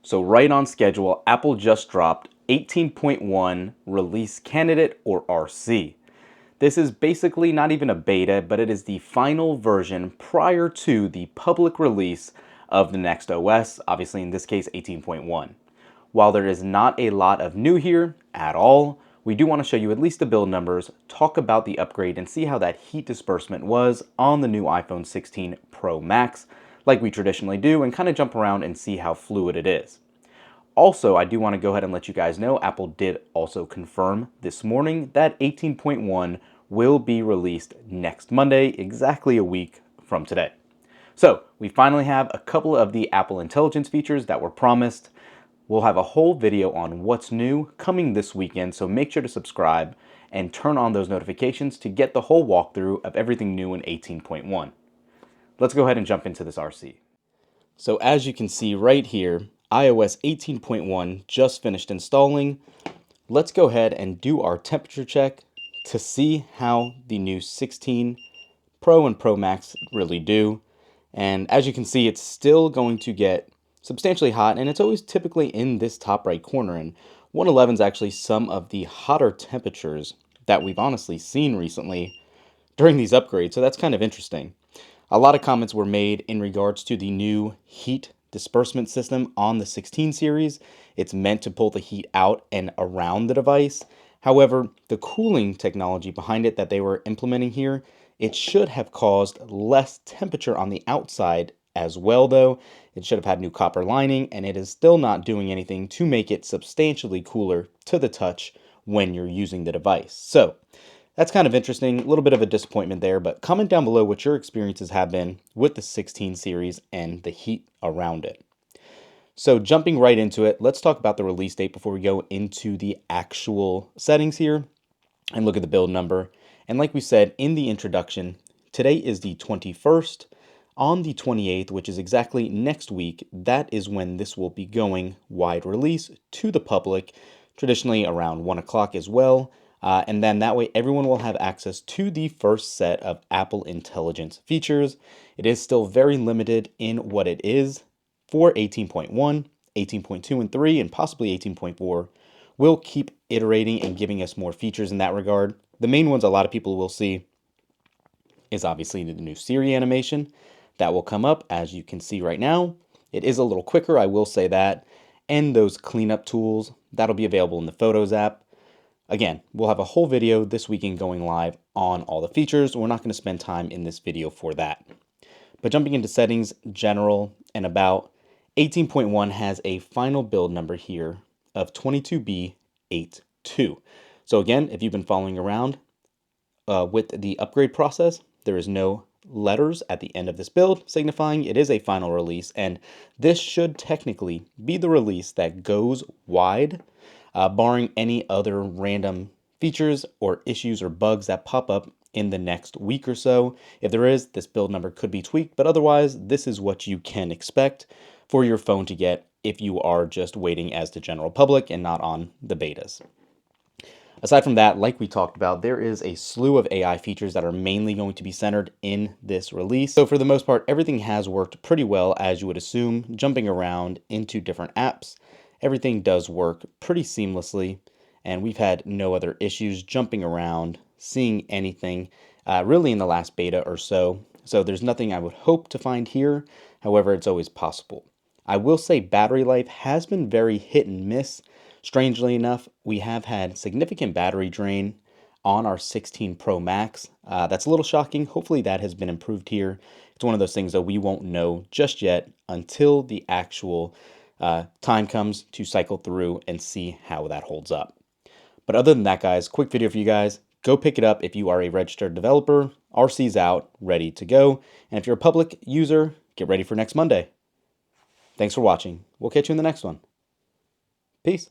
So right on schedule, Apple just dropped 18.1 Release Candidate or RC. This is basically not even a beta, but it is the final version prior to the public release of the next OS, obviously in this case 18.1. While there is not a lot of new here at all, we do want to show you at least the build numbers, talk about the upgrade, and see how that heat disbursement was on the new iPhone 16 Pro Max, like we traditionally do, and kind of jump around and see how fluid it is. Also, I do want to go ahead and let you guys know, Apple did also confirm this morning that 18.1 will be released next Monday, exactly a week from today. So, we finally have a couple of the Apple Intelligence features that were promised. We'll have a whole video on what's new coming this weekend, so make sure to subscribe and turn on those notifications to get the whole walkthrough of everything new in 18.1. Let's go ahead and jump into this RC. So as you can see right here, iOS 18.1 just finished installing. Let's go ahead and do our temperature check to see how the new 16 Pro and Pro Max really do. And as you can see, it's still going to get substantially hot, and it's always typically in this top right corner. And 111 is actually some of the hotter temperatures that we've honestly seen recently during these upgrades, so that's kind of interesting. A lot of comments were made in regards to the new heat disbursement system on the 16 series. It's meant to pull the heat out and around the device. However, the cooling technology behind it that they were implementing here, it should have caused less temperature on the outside as well, though. It should have had new copper lining, and it is still not doing anything to make it substantially cooler to the touch when you're using the device. So that's kind of interesting, a little bit of a disappointment there, but comment down below what your experiences have been with the 16 series and the heat around it. So jumping right into it, let's talk about the release date before we go into the actual settings here and look at the build number. And like we said in the introduction, today is the 21st. On the 28th, which is exactly next week, that is when this will be going wide release to the public, traditionally around 1 o'clock as well. And then that way everyone will have access to the first set of Apple Intelligence features. It is still very limited in what it is for 18.1, 18.2 and 3, and possibly 18.4. We'll keep iterating and giving us more features in that regard. The main ones a lot of people will see is obviously the new Siri animation. That will come up, as you can see right now. It is a little quicker, I will say that. And those cleanup tools, that'll be available in the Photos app. Again, we'll have a whole video this weekend going live on all the features. We're not going to spend time in this video for that. But jumping into settings, general, and about, 18.1 has a final build number here of 22B82. So again, if you've been following around with the upgrade process, there is no letters at the end of this build, signifying it is a final release, and this should technically be the release that goes wide, barring any other random features or issues or bugs that pop up in the next week or so. If there is, this build number could be tweaked, but otherwise, this is what you can expect for your phone to get if you are just waiting as the general public and not on the betas. Aside from that, like we talked about, there is a slew of AI features that are mainly going to be centered in this release. So for the most part, everything has worked pretty well, as you would assume, jumping around into different apps. Everything does work pretty seamlessly, and we've had no other issues jumping around, seeing anything really in the last beta or so. So there's nothing I would hope to find here. However, it's always possible. I will say battery life has been very hit and miss. Strangely enough, we have had significant battery drain on our 16 Pro Max. That's a little shocking. Hopefully that has been improved here. It's one of those things that we won't know just yet until the actual time comes to cycle through and see how that holds up. But other than that, guys, quick video for you guys. Go pick it up if you are a registered developer. RC's out, ready to go. And if you're a public user, get ready for next Monday. Thanks for watching. We'll catch you in the next one. Peace.